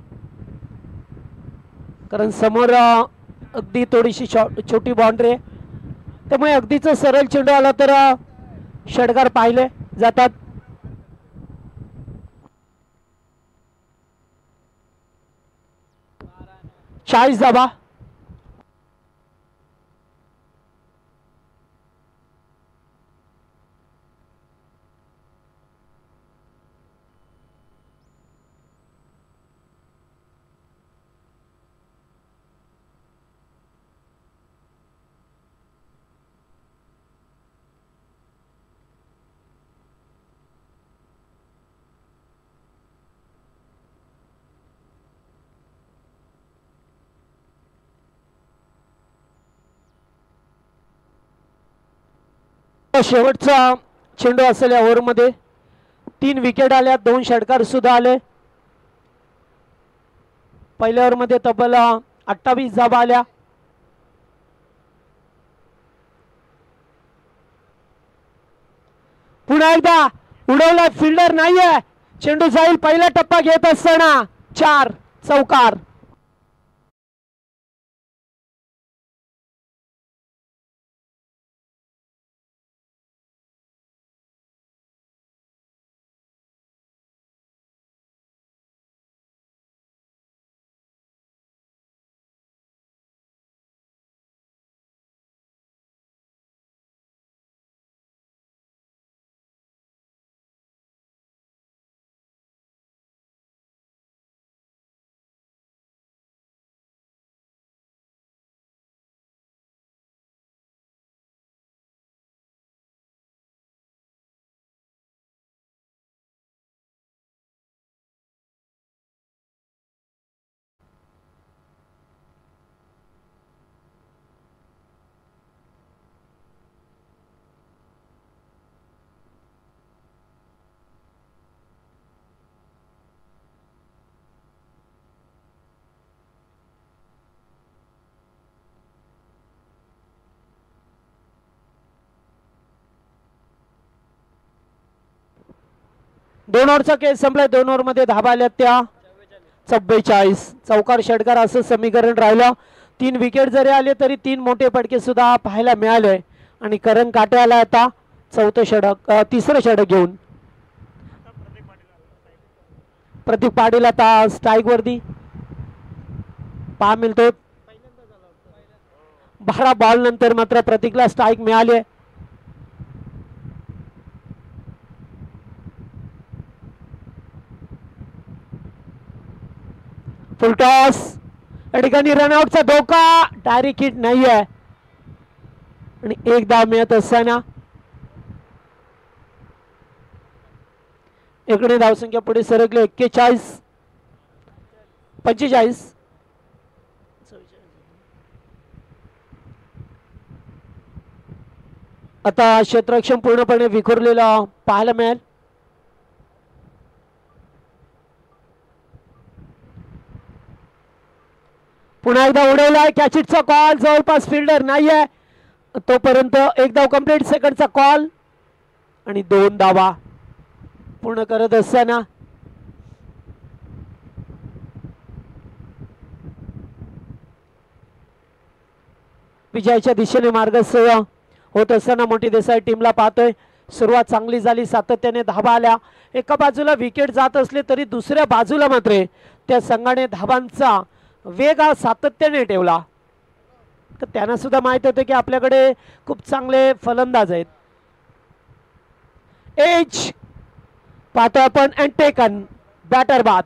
कारण समोर अगदी थोडीशी छोटी बाउंड्री आहे त्यामुळे अगदीच सरळ चेंडू आला तर षटकार पाहिले जातात. चाळीस धावा. शेवटचा चेंडू असलेल्या ओव्हरमध्ये 3 विकेट आल्या. 2 षटकार सुद्धा आले. पहिल्या ओव्हरमध्ये तब्बल 28 धावा आल्या. पुन्हा एकदा उडवला, फिल्डर नाहीये, चेंडू जाईल. पहिला टप्पा घेत असताना 4 चौकार. दोन ओव्हरचा खेळ संपलाय. 2 ओव्हर मध्ये धाबा आल्या त्या 44. चौकार षटकार असं समीकरण राहिलं. 3 विकेट जरी आले तरी 3 मोठे फटके सुद्धा पाहायला मिळाले. आणि करण काटे आला आता तिसरं षटक घेऊन. प्रतीक पाटील आता स्ट्राईक वरती पहा मिळतो. 12 बॉल नंतर मात्र प्रतीकला स्ट्राईक मिळाले. फुलटॉस या ठिकाणी रनआउटचा धोका. डायरेक्ट हिट नाही आहे आणि एक धाव मिळत असताना इकडे धावसंख्या पुढे सरकले. 41 45. आता क्षेत्ररक्षण पूर्णपणे विखुरलेलं पाहायला मिळेल. पुन्हा एकदा उडवलाय. कॅचिटचा कॉल. जवळपास फिल्डर नाहीये तोपर्यंत एक धाव कंप्लीट. सेकंडचा कॉल आणि 2 धावा पूर्ण करत असताना विजयाच्या दिशेने मार्गस्थ होत असताना मोठी देसाई टीमला पाहतोय. सुरुवात चांगली झाली. सातत्याने धाबा आल्या. एका बाजूला विकेट जात असले तरी दुसऱ्या बाजूला मात्र त्या संघाने धाबांचा वेग हा सातत्याने ठेवला. तर त्यांना सुद्धा माहित होते की आपल्याकडे खूप चांगले फलंदाज आहेत. एज पाहतो आपण अँड टेकन बॅटर बाद.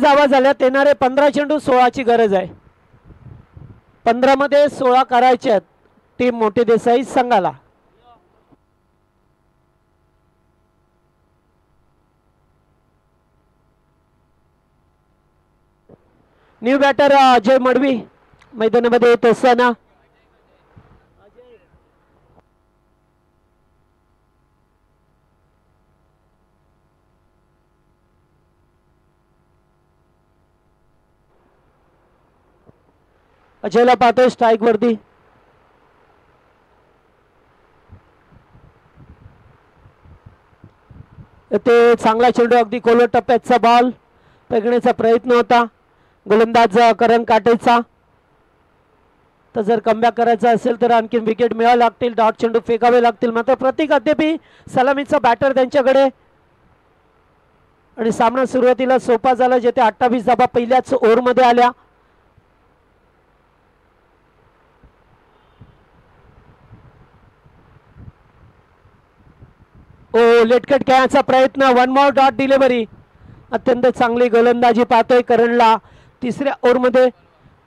धावा झाल्यात. येणारे 15 चेंडू 16ची गरज आहे. 15 मध्ये 16 करायच्यात टीम मोठी देसाई संघाला. न्यू बॅटर अजय मडवी मैदानामध्ये येत असताना अजयला पाहतोय स्ट्राईक वरती. ते चांगला चेंडू अगदी खोल टप्प्याचा बॉल फेकण्याचा प्रयत्न होता गोलंदाज करण काटेचा. तर जर कमबॅक करायचा असेल तर आणखी विकेट मिळावे लागतील. डॉट चेंडू फेकावे लागतील. मात्र प्रतीक अद्यापही सलामीचा बॅटर त्यांच्याकडे. आणि सामना सुरुवातीला सोपा झाला जेथे 28 धाबा पहिल्याच ओव्हरमध्ये आल्या. लेटकट खेळायचा प्रयत्न. 1 मोर डॉट डिलिव्हरी. अत्यंत चांगली गोलंदाजी पाहतोय करणला. तिसऱ्या ओव्हरमध्ये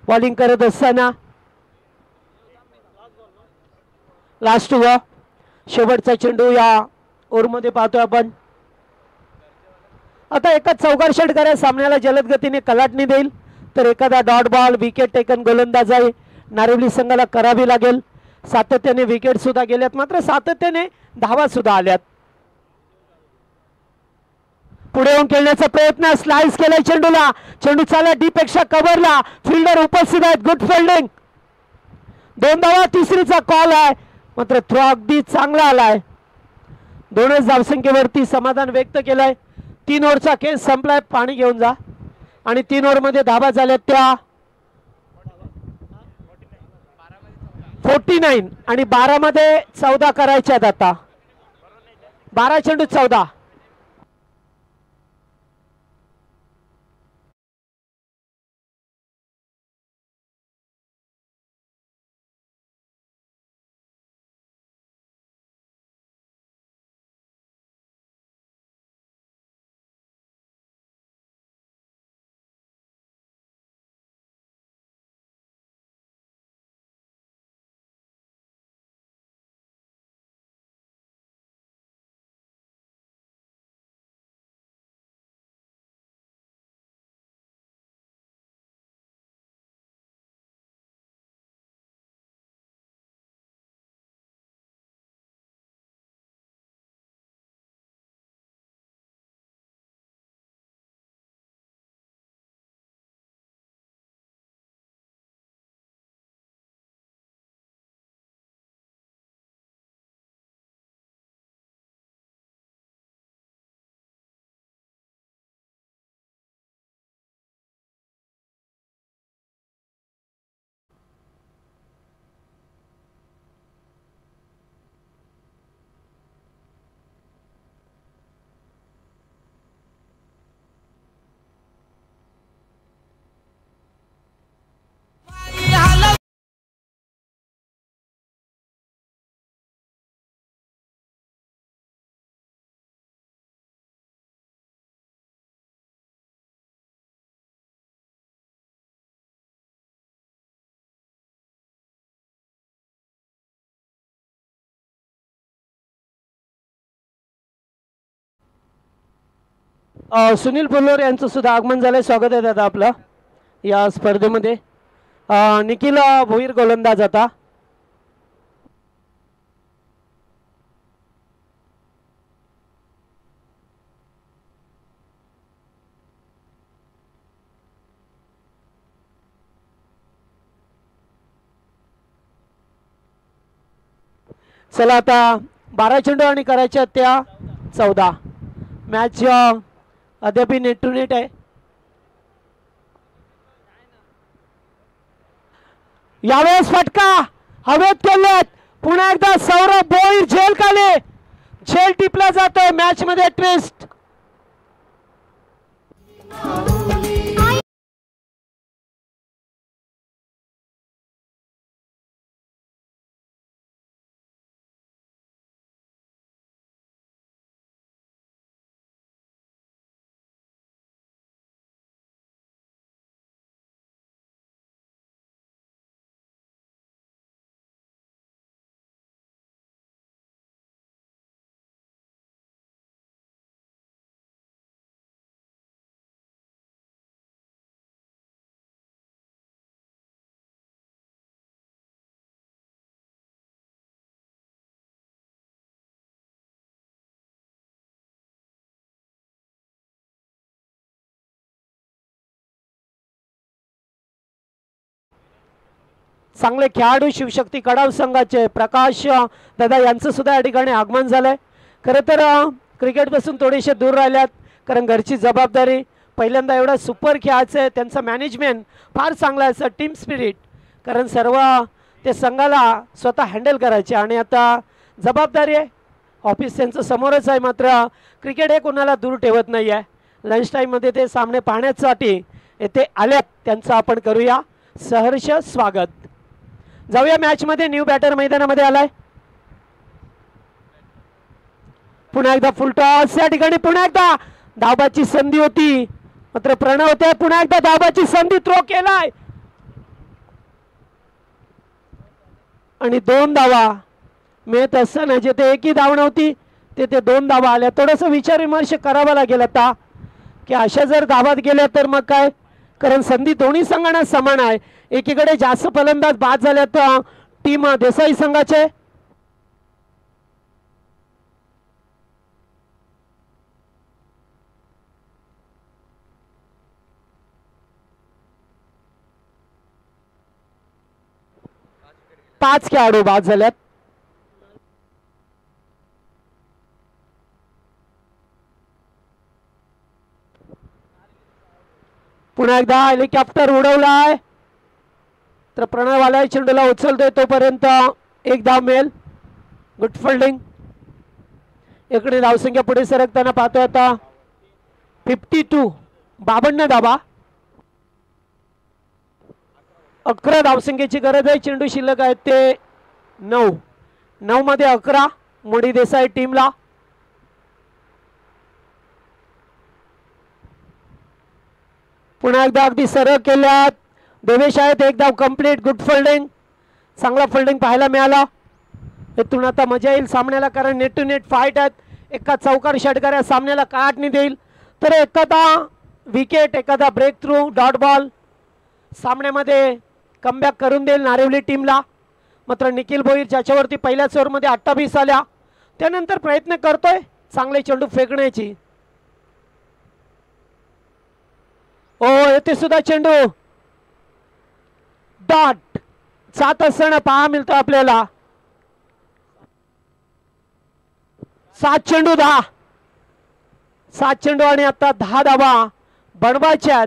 बॉलिंग करत असताना लास्ट ओव्हर शेवटचा चेंडू या ओव्हरमध्ये पाहतोय आपण. आता एकच चौकार षटकार सामन्याला जलद गतीने कलाटणी देईल, तर एखादा डॉट बॉल विकेट टेकन गोलंदाजी नारिवली संघाला करावी लागेल. सातत्याने विकेट सुद्धा गेल्यात, मात्र सातत्याने धावा सुद्धा आल्यात. पुढे येऊन खेळण्याचा प्रयत्न, स्लाइस केलाय चेंडूला, चेंडू चालला डी पेक्षा कव्हरला, फिल्डर उपस्थित आहेत. गुड फिल्डिंग, 2 धावा, तिसरीचा कॉल आहे, मात्र थ्रो अगदी चांगला आलाय. 2च धावसंख्येवरती समाधान व्यक्त केलंय. 3 ओव्हरचा खेळ संपलाय, पाणी घेऊन जा. आणि 3 ओव्हरमध्ये धावा झाल्या त्या 49 आणि 12 मध्ये 14 करायच्यात. आता 12 चेंडू 14. सुनील पुल्लोर यांचं सुद्धा आगमन झालंय. स्वागत आहे दादा आपलं या स्पर्धेमध्ये. निखिल भोईर गोलंदाज आता. चला आता 12 चेंडू आणि करायच्या त्या 14. मॅच अद्याप नेट टू नेट आहे. यावेळेस फटका हवेत केलेत. पुन्हा एकदा सौरभ भोईर झेल खाली, झेल टिपला जातोय. मॅच मध्ये ट्विस्ट. चांगले खेळाडू शिवशक्ती कडाव संघाचे प्रकाश दादा यांचं सुद्धा या ठिकाणी आगमन झालंय. खरं तर क्रिकेटपासून थोडेसे दूर राहिल्यात, कारण घरची जबाबदारी. पहिल्यांदा एवढा सुपर खेळायचं आहे, त्यांचं मॅनेजमेंट फार चांगलं आहे, असं टीम स्पिरिट, कारण सर्व ते संघाला स्वतः हँडल करायचे. आणि आता जबाबदारी आहे, ऑफिस त्यांचं समोरच आहे, मात्र क्रिकेट हे कोणाला दूर ठेवत नाही आहे. लंच टाईममध्ये ते सामने पाहण्यासाठी येथे आल्यात, त्यांचं आपण करूया सहर्ष स्वागत. जाऊया मॅचमध्ये. न्यू बॅटर मैदानामध्ये आलाय. पुन्हा एकदा फुल टॉस या ठिकाणी. पुन्हा एकदा धाबाची संधी होती, मात्र प्रणव होते. पुन्हा एकदा धाबाची संधी, थ्रो केलाय आणि 2 धावा. मिळत असताना जिथे एकही धाव नव्हती तिथे 2 धावा आल्या. थोडंसं विचार विमर्श करावा लागेल आता की अशा जर धावात गेल्या तर मग काय, कारण संधी दोन्ही संघांना समान आहे. एकीकडे जास्त फलंदाज बाद झाल्या तर टीम देसाई संघाचे, पाच खेळाडू बाद झाल्यात. पुन्हा एकदा हेलिकॉप्टर उडवलाय तर प्रणय वाला चेंडूला उचलतोय तोपर्यंत एक धाव मिळेल. Good fielding. इकडे धावसंख्या पुढे सरकताना पाहतोय आता 52. 52 धावा. 11 धावसंख्येची गरज आहे. चेंडू शिल्लक आहेत ते 9. 9 मध्ये 11 मोडी देसाई टीमला. पुन्हा एकदा अगदी सरळ केल्यात. देवेश आहेत. एक धाव कंप्लीट. Good fielding. चांगला फिल्डिंग पाहायला मिळाला. इथून आता मजा येईल सामन्याला, कारण नेट टू नेट फाईट आहेत. एका चौकार षटकार या सामन्याला काढणी देईल तर एखादा विकेट, एखादा ब्रेक थ्रू, डॉट बॉल सामन्यामध्ये कमबॅक करून देईल नारिवली टीमला. मात्र निखिल भोईर ज्याच्यावरती पहिल्याच ओव्हरमध्ये 28 आल्या त्यानंतर प्रयत्न करतोय चांगले चेंडू फेकण्याची. ओ येथे सुद्धा चेंडू डॉट सात असताना पहा मिळतो आपल्याला. 7 चेंडू 10. 7 चेंडू आणि आता 10 धावा बनवायच्या.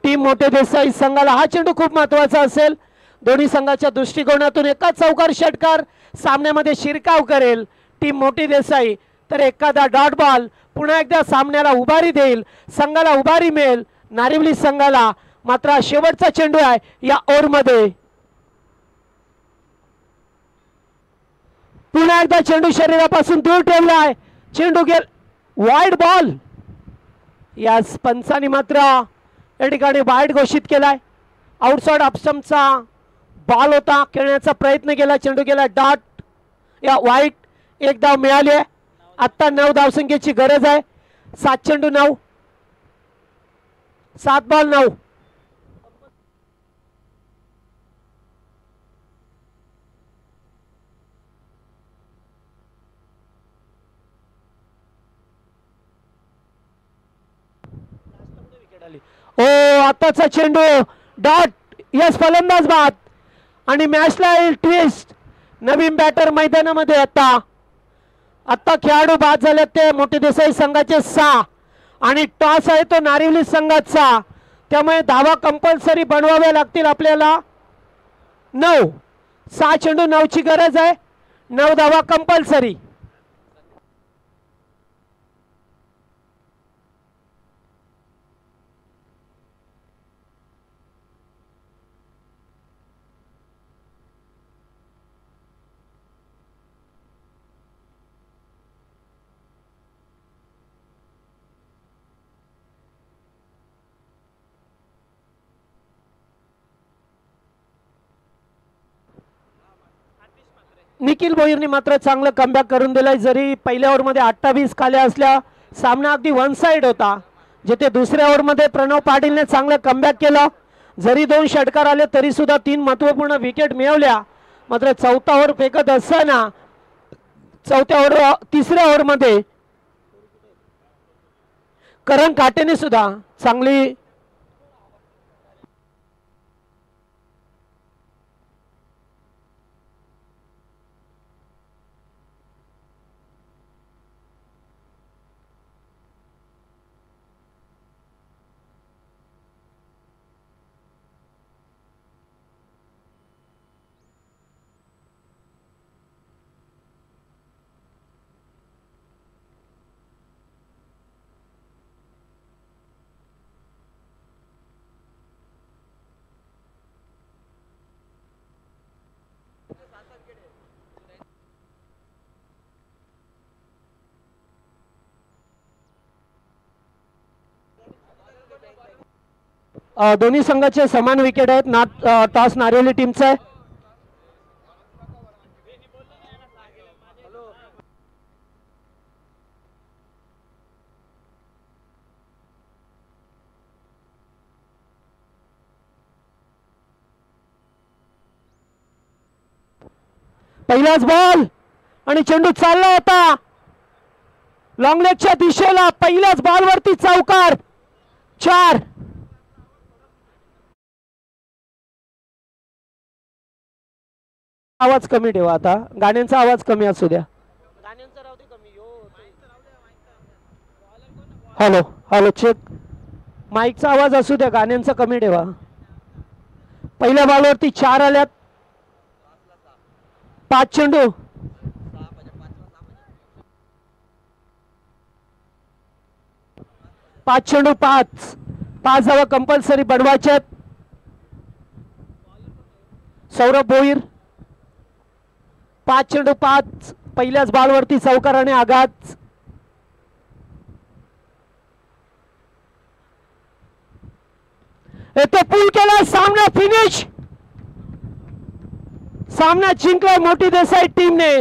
टीम मोठे देसाई संघाला हा चेंडू खूप महत्वाचा असेल. दोन्ही संघाच्या दृष्टिकोनातून एका चौकार षटकार सामन्यामध्ये शिरकाव करेल टीम मोठी देसाई, तर एखादा डॉट बॉल पुन्हा एकदा सामन्याला उभारी देईल, संघाला उभारी मिळेल नारिवली संघाला. मात्र शेवटचा चेंडू आहे या ओव्हरमध्ये. पुन्हा एकदा चेंडू शरीरापासून दूर ठेवलाय. चेंडू गेल वाईड बॉल. या पंचांनी मात्र या ठिकाणी वाईड घोषित केलाय. आउटसाइड ऑप्शनचा बॉल होता, खेळण्याचा प्रयत्न केला, चेंडू गेला डॉट या वाईट. एक धाव मिळाली आहे. आता 9 धावसंख्येची गरज आहे. 7 चेंडू 9. 7 बॉल 9. ओ आताचा चेंडू डॉट. यस फलंदाज बाद आणि मॅचला येईल ट्विस्ट. नवीन बॅटर मैदानामध्ये आता खेळाडू बाद झाले ते मोठे देसाई संघाचे 6 आणि टॉस आहे तो नारिवली संघाचा. त्यामुळे धावा कंपल्सरी बनवाव्या लागतील आपल्याला. 9. 6 चेंडू 9 ची गरज आहे. 9 धावा कंपल्सरी. निखिल भोईरने मात्र चांगलं कमबॅक करून दिलंय. जरी पहिल्या ओव्हरमध्ये 28 खाल्या असल्या सामना अगदी वन साइड होता, जिथे दुसऱ्या ओव्हरमध्ये प्रणव पाटीलने चांगलं कमबॅक केलं. जरी 2 षटकार आले तरी सुद्धा 3 महत्त्वपूर्ण विकेट मिळवल्या. मात्र चौथा ओव्हर फेकत असताना तिसऱ्या ओव्हरमध्ये करण काटेने सुद्धा चांगली दोन्ही संघाचे समान विकेट आहेत. टॉस नारिवली टीमचा आहे. पहिलाच बॉल आणि चेंडू चालला होता लॉंग लेगच्या दिशेला. पहिल्याच बॉलवरती चौकार. 4. आवाज कमी ठेवा. आता गाण्यांचा आवाज कमी असू द्या. Hello hello check. माईकचा आवाज असू द्या, गाण्यांचा कमी ठेवा. पहिल्या बॉलवरती 4 आल्यात. 5 चेंडू. 5 चेंडू 5 धावा कंपल्सरी बनवायच्यात. सौरभ भोईर 5 चेंडू 5. पहिल्याच बॉलवरती चौकार आणि आघात. येतो पूल केला. सामना फिनिश. सामना जिंकला मोठी देसाई टीमने.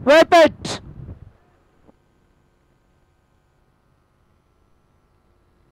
वेळपेट